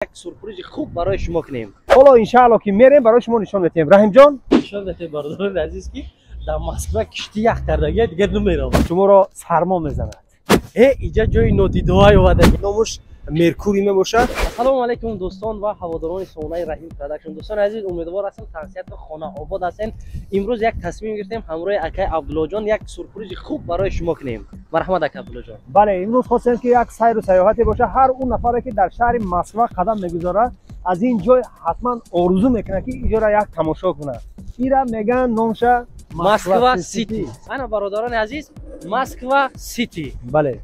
یک سورپرایز خوب برای شما کنیم. حالا انشاءالله که میریم برای شما نشان میدیم. رحیم جان انشاءالله که برادران عزیز که در مسکو کشتی یخ کردگی دیگه نمیره. شما را سرما میزند. اینجا جای نادیده های اومده. نامش مرکوری می باشد. سلام علیکم دوستان و هواداران سونای رحیم پروداکشن. دوستان عزیز امیدوار هستم تنسیت خانه آباد هستین. امروز یک تصمیم گرفتیم همراه اکای عبدالله جان یک سورپرایز خوب برای شما کنیم. مرحبا اکای عبدالله جان. بله امروز خواستیم که یک سیر و سیاحتی باشه. هر اون نفری که در شهر مسکو قدم میگذاره از این جای حتما آرزو میکنه که اینجا را یک تماشا کنه. ایرا میگن نامش مسکو سیتی. انا برادران عزیز مسکو سیتی. بله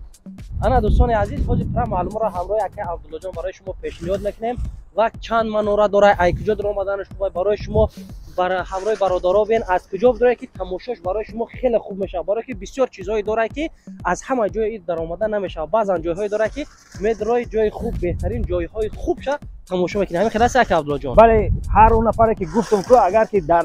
انا دوستان عزیز خود پر معلومات را همراه اکای عبدالله جان برای شما پیشنهاد میکنیم و چند منوره داره ای کجا در اومدنش برای شما برای همراه برادرها بین از کجا داره که تماشاش برای شما خیلی خوب میشه. برای که بسیار چیزایی داره که از همه جای در اومدن نمیشه. بعضا جایهای داره که میدرای جای خوب بهترین جایهای خوب شه تماشا میکنه. همین خلاصه اکای عبدالله جان. بله هر اون نفری که گفتم که اگر که در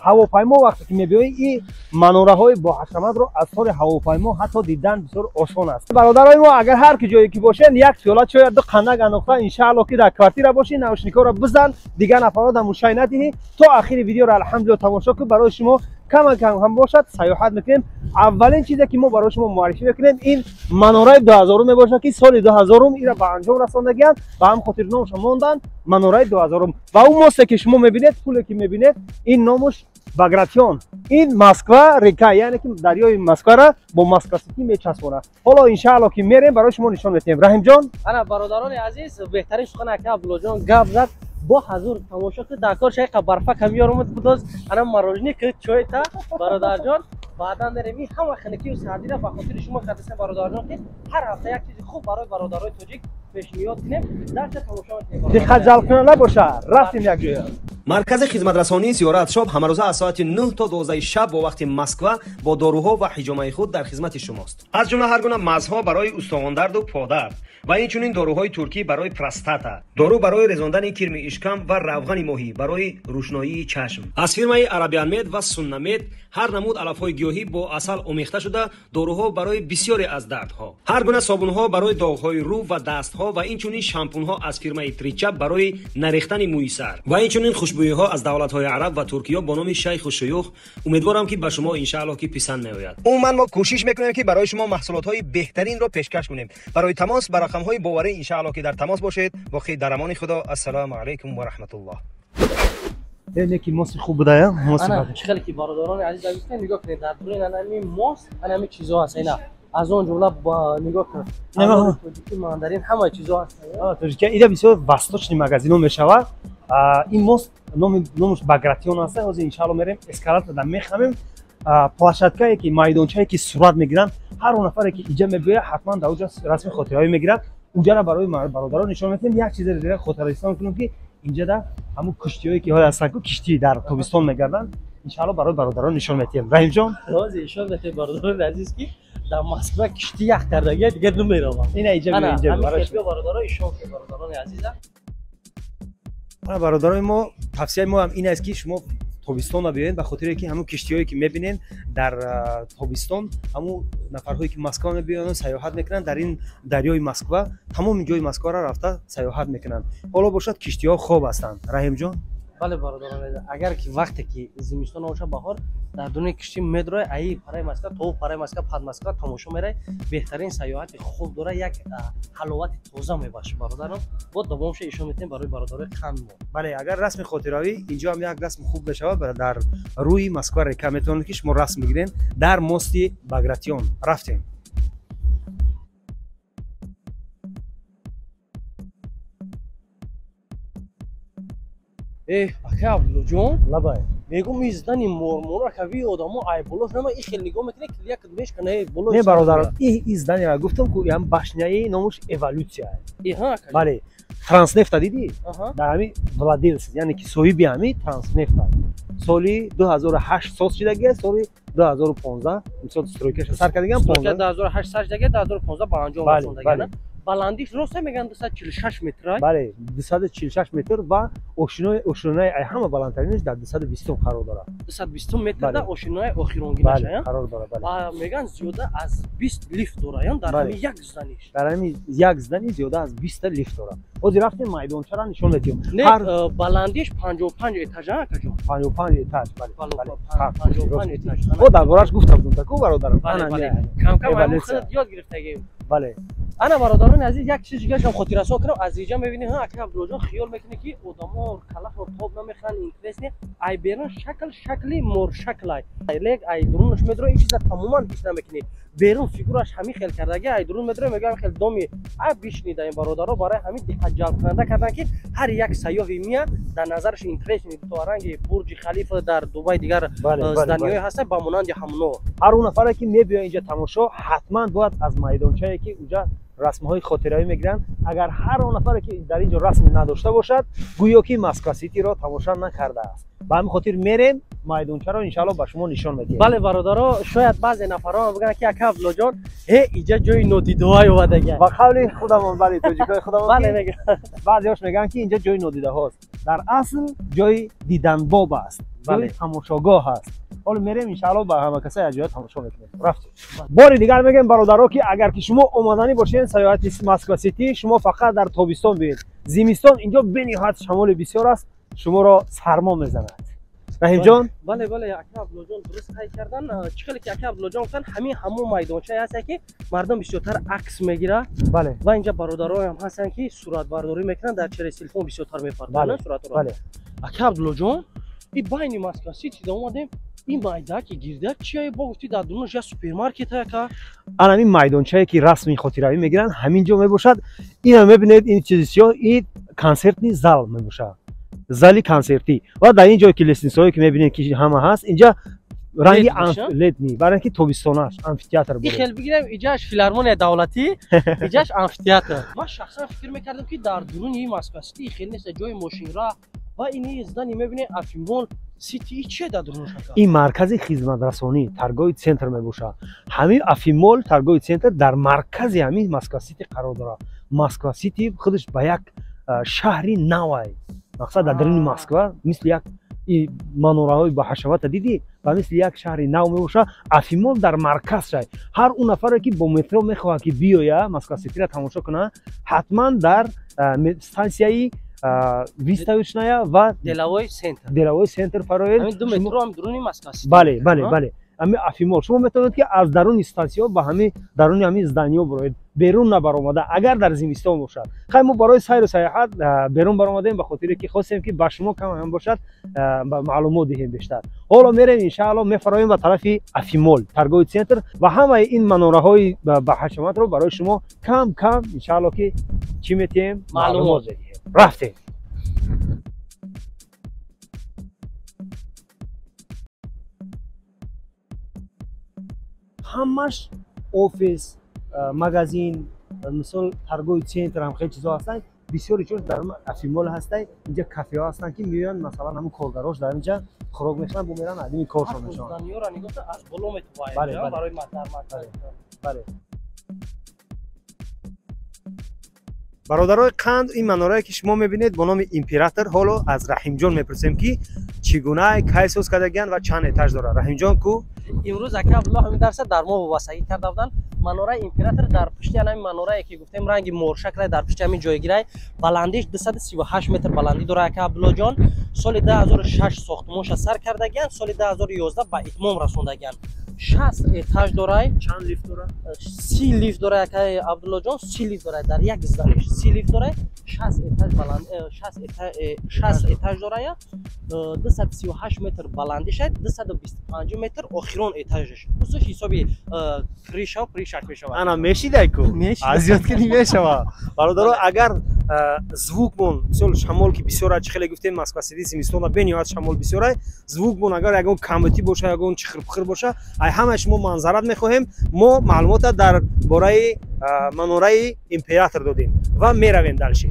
هواپیما وقتی که میبینید این منوره های با حشمت رو از طور هواپیما حتی دیدن بسیار آسان است. برادرای ما اگر هر کی جایی که باشن یک سیالات شاید دو قندق انداخته ان شاء الله که در کوارتیر باشین نوشنیکا رو بزن دیگه نفرات هم مشاهده ندهی تا آخر ویدیو رو الحمدلله تماشا کنید. برای شما کم هم باشد سیاحت میکنیم. اولین چیزی که ما برای شما معرفی میکنیم این منوره 2000 می باشه که سال 2000 ایرا به انجام رساندگیان و هم خاطر نامش ماندن منوره 2000 و اون ماسته که شما میبینید پولی که میبینید این نامش باگراتیون. این مسکو ریکا یعنی که دریای مسکو را با مسکو سیتی میچسبونه. حالا ان شاء الله که میریم برای شما نشان میدیم. رحیم جان انا برادران عزیز بهترین سخن اکای عبدالله جان گپ زد با حضور تماشا که در کار شای برفک هم یارمت بداز انا مروجنی که چای تا برادر جان بعدا درمی همه خنکی و سعدی را به خاطر شما خدمت برادر جان که هر هفته یک چیز خوب برای برادرای تاجیک پیشنهاد کنیم در تماشا کنیم. دقت جلب کنه نباشه. رفتیم یک جای مرکز خدمترسانی زیارت شاب همروزه از ساعت 9 تا 12 شب با وقت مسکو با داروها و حجامه خود در خدمت شماست. از جمله هر گونه مزها برای استخوان درد و پادرد و اینچنین داروهای ترکی برای پروستاتا، دارو برای رزاندن کرم اشکم و روغن ماهی برای روشنایی چشم. از فرمای عربیان مید و سنت مید هر نمود علفهای گیاهی با عسل آمیخته شده داروها برای بسیاری از دردها. هر گونه صابونها برای داغ‌های رو و دستها و اینچنین شامپونها از فرمای تریچا برای نریختن موی سر و اینچنین خوشبویی‌ها از دولت‌های عرب و ترکیه با نام شیخ و شیوخ. امیدوارم که به شما ان شاء الله که پسند میآید. عموما ما کوشش میکنیم که برای شما محصولات‌های بهترین را پیشکش کنیم. برای تماس بر رقم‌های باوری ان شاء الله که در تماس باشید. با خیر در امان خدا. السلام علیکم و رحمت الله. اینه که ماست خوب بوده یا ماست انا بده چقدر که برادران عزیز دوستان نگاه کنید در دورین انمی ماست انمی چیزا هست اینا از اون جمله با نگاه کنید توجیکی ماندارین همه چیزا هست. توجیکی ایده بسیار وستوچنی مگزینو میشود. این ماست نامش باگراتیون است. از ان شاء الله میریم اسکالات دادم میخوامیم پلاشاتکایی که میدانچه‌ای که صورت میگیرن هر اون نفری که اینجا میبینه حتما در اونجا رسم خاطرهایی میگیرن. اونجا را برای برادران نشون میدیم. یک چیز دیگه خاطرستان کنیم که اینجا در همون کشتیایی که های هستن که کشتی در تابستان میگردن ان شاء الله برای برادران نشون میدیم. رحیم جان راز ان شاء الله که برادران عزیز که در مسکو کشتی یخ کردگی دیگه نمیره. این اینجا برای برادران ایشون برادران عزیز برادرای ما توصیه ما هم این است که شما تابستان رو ببینید به خاطر اینکه همون کشتیایی که میبینین در تابستان همون نفرهایی که مسکو میبینن سیاحت میکنن در این دریای مسکو تمام جای مسکو را رفته سیاحت میکنن. حالا باشد کشتی‌ها خوب هستند. رحیم جان بله برادران اگر که وقتی که زمستان باشه بهار در دنیای کشتی میدره ای برای مسکو تو برای مسکو پد مسکو تماشا میره بهترین سیاحت خوب داره یک حلاوت تازه میباشه برادران با دومش ایشون میتونیم برای برادرای خان ما. بله اگر رسم خاطره‌ای اینجا هم یک رسم خوب بشه در روی مسکو ریکا میتونید که شما رسم بگیرین در ماستی باگراتیون. رفتیم اکای عبدالله جان لبای میگم میزدن مرمورا کوی آدمو ای بالا نما این خیلی نگاه میکنه کلیا کدومش کنه بالا نه برادر این ایزدانی را گفتم که هم باشنیه نامش اِوالوسیا ها بله ترانسنفت دیدی در همین ولادیلس یعنی که صاحب همین ترانسنفت سالی 2008 ساز شدگی سالی 2015 مثلا استروکش سر کردیم 2008 سر شدگی 2015 با انجام رسوندگی баландиш рост меган 246 метр. бале 246 метр ва ошинои ҳама баландтаринаш дар 220 қарор дорад. 220 метр да ошинои охиронгӣ бале нашая. қарор дорад. бале меган зиёда аз 20 лифт дораям дар ҳамин як зданиш. дар ҳамин як здани зиёда аз 20 лифт дорад. ҳозир рафтем майдончаро нишон медиҳем. Не баландиш 55 этажа акаҷон. 55 этаж. бале 55 этаж. о дар бораш гуфта будум таку бародарам. кам кам ҳамон худат ёд гирифтагем. бале ана бародарони азиз як чизи дигараш ҳам хотиррасон кунам. аз инҷа мебинӣ ҳа ака Абдуллоҷон хиёл мекунӣ ки одамҳо калафро тоб намехӯранд интерес не ай берун шакли моршаклай лек ай дурунаш медро ин чиза тамоман ҳис намекунӣ берун фигураш ҳамин хел кардаги ай дурун медро мегӯям хел доми ай бишнида ин бародаро барои ҳамин диққат ҷалбкунанда карданд ки ҳар як сайёҳи мия дар назараш интерес то ранги бурҷи халифа дар дубай дигар зданиҳое ҳастанд ба монанди ҳамуно ҳар он нафаре ки мебиёяд инҷа тамошо ҳатман бояд аз майдончае ки унҷа расмҳои хотиравӣ мегиранд. агар ҳар он нафаре ки дар инҷо расме надошта бошад гӯё ки Москва ситиро тамоша накардааст. ба ҳамин хотир мерем майдончаро иншалло ба шумо нишон медиҳем. бале бародаро шояд баъзе нафарон бигӯянд ки ака Абдуллоҷон инҷа ҷои нодидаҳое омадаган. ба қавли худамон бале тоҷикои худамон бале мегӯянд баъзеҳош мегӯянд ки инҷа ҷои нодидаҳост. дар асл ҷои диданбоб аст, ҷои тамошогоҳ аст. ҳоло мерем иншалло ба ҳама каса як ҷоя тамошо мекунем. рафтем. бори дигар мегӯем бародаро ки агар ки шумо омаданӣ бошед саёҳати Москва сити шумо фақат дар тобистон биед. зимистон инҷо бениҳоят шамоли бисёр аст, шуморо сармо мезанад. раҳимҷон бале ака Абдуллоҷон дуруст қайд кардан. чӣ хеле ки ака Абдуллоҷон гуфтанд ҳамин ҳамон майдончае ҳастае ки мардум бисёртар акс мегиранд бале ва инҷа бародароям ҳастанд ки суратбардорӣ мекунанд дар через телефон бисёртар мепардозанд суратро. бале ака Абдуллоҷон ин байни Москва сити да омадем ин майдаки гирдак чия бо гуфти дар дунӯш я супермаркет ака ана ин майдончае ки расми хотиравӣ мегиранд ҳамин ҷо мебошад. ина мебинед ин чизи сиёҳ ин консертни зал мебошад, зали консертӣ ва дар ин ҷое ки лестнисое ки мебинед ки ҳама ҳаст инҷа ранги ледни барои ки тобистонаш амфитеатр ин хел бигирем иҷааш филармония давлатӣ иҷааш амфитеатр. ман шахсан фикр мекардам ки дар дуруни ин Москва сити хел нест ҷои мошинра ва ини здани мебинед афимол сити чие дар дунӯш ака ин маркази хизматрасонӣ торговый центр мебошад. ҳамин афимол торговый центр дар маркази ҳамин Москва сити қарор дорад. Москва сити худаш ба як шаҳри навай мақсад дар даруни Москва мисли як манораҳои баҳашавата дидӣ ва мисли як шаҳри нав мебошад. афимол дар марказ шай ҳар он нафаре ки бо метро мехоҳад ки биёя Москва ситиро тамошо кунад ҳатман дар стансияи виставочная ва деловой центр фароед ҳамин ду метро ҳам дуруни Москва сити. бале ҳамин афимол шумо метавонед ки аз даруни стансиё ба ҳамин даруни ҳамин зданиё бироед берун набаромада агар дар зимистон бошад. хай мо барои сайру саёҳат берун баромадем ба хотире ки хостем ки ба шумо кам ҳам бошад маълумот диҳем бештар. ҳоло мерем иншаалло мефароем ба тарафи афимол торговый центр ва ҳамаи ин манораҳои баҳашаматро барои шумо кам иншаалло ки чӣ метиҳем маълумот медиҳем. рафтем. ҳамаш офис магазин мисол торговый центр ҳам хеле чизо ҳастанд. бисёри чиз дар афимол ҳастанд. инҷа кафеҳо ҳастанд ки меоянд масалан ҳамин коргарош дар инҷа хӯрок мехӯранд бо меран адими коршон нишон. бале бародарои қанд ин манорае ки шумо мебинед бо номи император. ҳоло аз раҳимҷон мепурсем ки чӣ гуна кай соз кардагиянд ва чанд этаж дорад. раҳимҷон ку имрӯз ака Абдулло ҳамин дарса дар мо вобастагӣ карда буданд. манораи император дар пишти ҳамин манорае ки гуфтем ранги моршаклай дар пишти ҳамин ҷойгирай баландиш 238 метр баландӣ дорад ака Абдуллоҷон. соли 2006 сохтмонша сар кардагиянд, соли 2011 ба итмом расондагиянд. 60 этаж дорад. чанд лифт дорад? 30 лифт дорад ака Абдуллоҷон. 30 лифт дорад дар як зданиш 30 лифт дорад. 60 этаж баланд 60 этаж дорад. 238 метр баландиш аст, 225 метр охирон этажш. хусус ҳисоби криша мешавад. ана мешидай ку азиёт кини мешава. бародаро агар звукмон мисол шамол ки бисёр аст, хеле гуфтем Москва сити зимистона бениҳоят шамол бисёр аст. звукмон агар ягон камбатӣ боша ягон чихирпихир боша ай ҳамаи шумо манзарат мехоҳем. мо маълумота дар бораи манораи император додем ва меравем далши.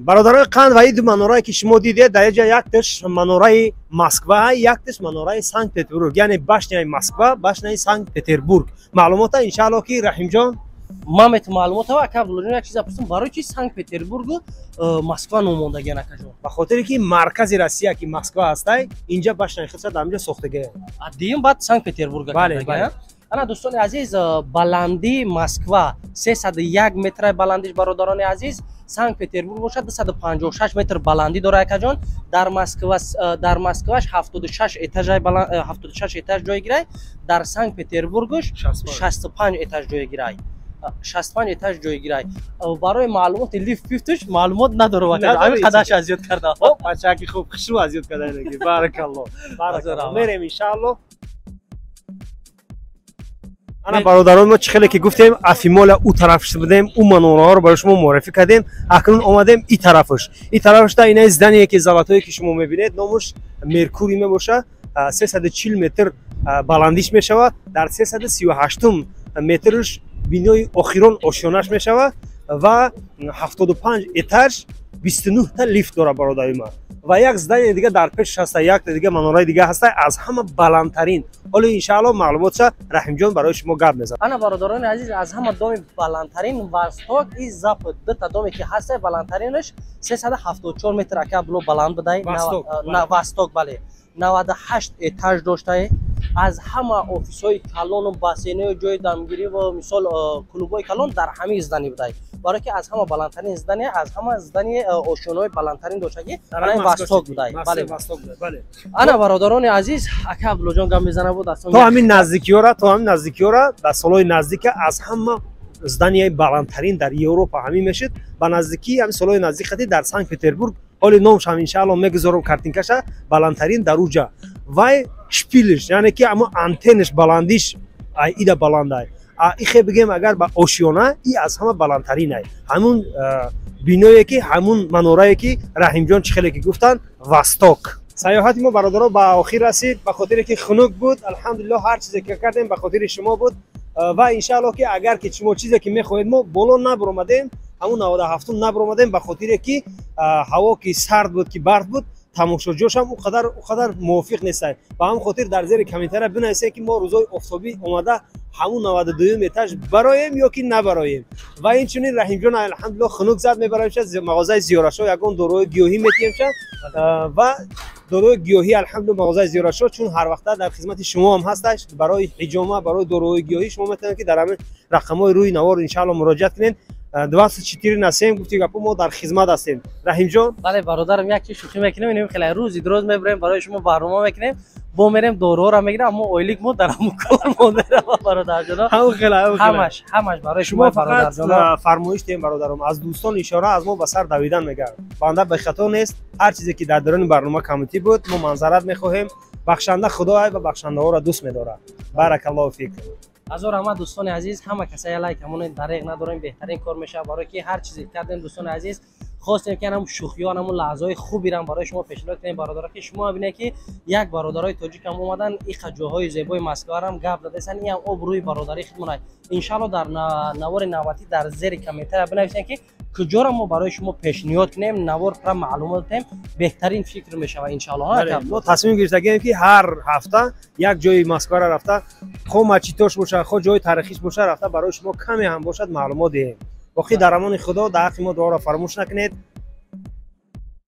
برادران قند و این دو مناره‌ای که شما دیدید در اینجا یکتش مناره مسکو یکتش مناره سنت پتربورگ یعنی باشنه مسکو باشنه سنت پتربورگ معلومات انشالله که رحیم جان مامت معلومات ها اکا عبدالله یک چیز پرسیدم برای چی سنت پتربورگ مسکو نموندگی نکجون به خاطر که مرکز روسیه که مسکو هست اینجا باشنه خیلی در اینجا ساختگی دیم بعد سنت پتربورگ بله. انا دوستان عزیز بلندی مسکو 301 متر بلندیش برادران عزیز سنت پتربورگ باشد 256 متر بلندی داره اکا جان در مسکوش 76 اتاج جای گیره در سنت پتربورگش 65 اتاج جای گیره 65 اتاج جای گیره برای معلومات لیفت فیفتش معلومات نداره و همین قداش اذیت کرده بچه که خوب خشو اذیت کرده نگی بارک الله میریم ان شاء الله انا برادران ما چخیلی که گفتیم افیمال او طرفش بدیم او منوره ها رو برای شما معرفی کردیم اکنون اومدیم این طرفش تا اینه زدنیه که زلاتایی که شما میبینید نامش مرکوری میباشه 340 متر بلندیش میشود در 338 مترش بینای آخران آشیانش میشود و 75 اتاج 29 تا لیفت داره برادرای ما و یک زدن دیگه در پیش هست یک دیگه مناره دیگه هست از همه بلندترین حالا ان شاء الله معلومات رحیم جان برای شما گپ میزنه انا برادران عزیز از همه دام بلندترین وستوک این زپ دو تا دامی که هست بلندترینش 374 متر اکا بلو بلند بدای وستوک بله 98 اتاج داشته از همه آفیس‌های کلان و بسینه و جای دمگیری و مثال کلوب‌های کلان در همه زدنی بدای برای که از همه بلندترین زدنی از همه زدنی اوشن‌های بلندترین داشتگی برای وستوک بدای بله انا برادران عزیز اکا عبدالله جان گام میزنه بود تو همین نزدیکی ها در سالهای نزدیک از همه زدنی بلندترین در اروپا همین میشد با نزدیکی همین سالهای نزدیک در سنت پتربورگ حالی نامش هم ان شاء الله میگذارم کارتینکش بلندترین در اوجا و شپیلش یعنی که اما آنتنش بلندیش ایده بلنده ای خیلی بگیم اگر با اوشیانه ای از همه بلندترینه همون بینایی که همون منوره‌ای که رحیم جان خیلی که گفتن وستوک سیاحت ما برادران با آخر رسید به خاطر که خنک بود الحمدلله هر چیزی که کردیم به خاطر شما بود و ان شاء الله که اگر که شما چیزی که میخواهید ما بالا نبرمادیم همون 97 نبرمادیم به خاطر که هوا که سرد بود که برد بود تماشاجوش هم اونقدر موافق نیستن با هم خاطر در زیر کامنتر بنویسید که ما روزای آفتابی اومده همون 92 اتاج برایم یا که نبرایم و این چنین رحیم جان الحمدلله خنک زد میبرایم مغازه زیارتشو یگان داروی گیاهی میتیم و داروی گیاهی الحمدلله مغازه زیارتشو چون هر وقت در خدمت شما هم هستش برای حجامه برای داروی گیاهی شما میتونید که در همین رقم‌های روی نوار ان شاء الله مراجعه کنین 24 نسیم گفتی گپ ما در خدمت هستیم رحیم جان بله برادرم یک چیز شوخی میکنیم اینم خیلی روزی دروز میبریم برای شما برنامه میکنیم با میریم دورو را میگیرم اما اویلیک مو درمو کار مونده برادر جان همش برای شما برادر جان فرمایش دیم برادرم از دوستان اشاره از ما به سر دویدن میگن بنده به خطا نیست هر چیزی که در دوران برنامه کامنتی بود ما منظرت میخواهیم بخشنده خدای و بخشنده ها را دوست میداره بارک الله فیک از همه دوستان عزیز همه کسایی لایک همون دریغ نداریم بهترین کار میشه برای که هر چیزی کردیم دوستان عزیز خواستیم که هم شوخیان همون لحظه‌های خوبی را برای شما پیشنهاد کنیم برادرها که شما ببینید که یک برادرای تاجیک هم اومدن این جاهای زیبای مسکو هم گپ دادن این هم روی برادری خدمت ان شاء الله در نوار نواتی در زیر کامنتر بنویسین که کجا را ما برای شما پیشنهاد کنیم نوار پر معلومات دیم بهترین فکر میشه ان شاء الله ما تصمیم گرفتیم که هر هفته یک جای مسکو را رفته خو مچیتوش باشه خو جای تاریخیش باشه رفته برای شما کمی هم باشد معلومات دیم باقی در امان خدا در حق ما دعا را فراموش نکنید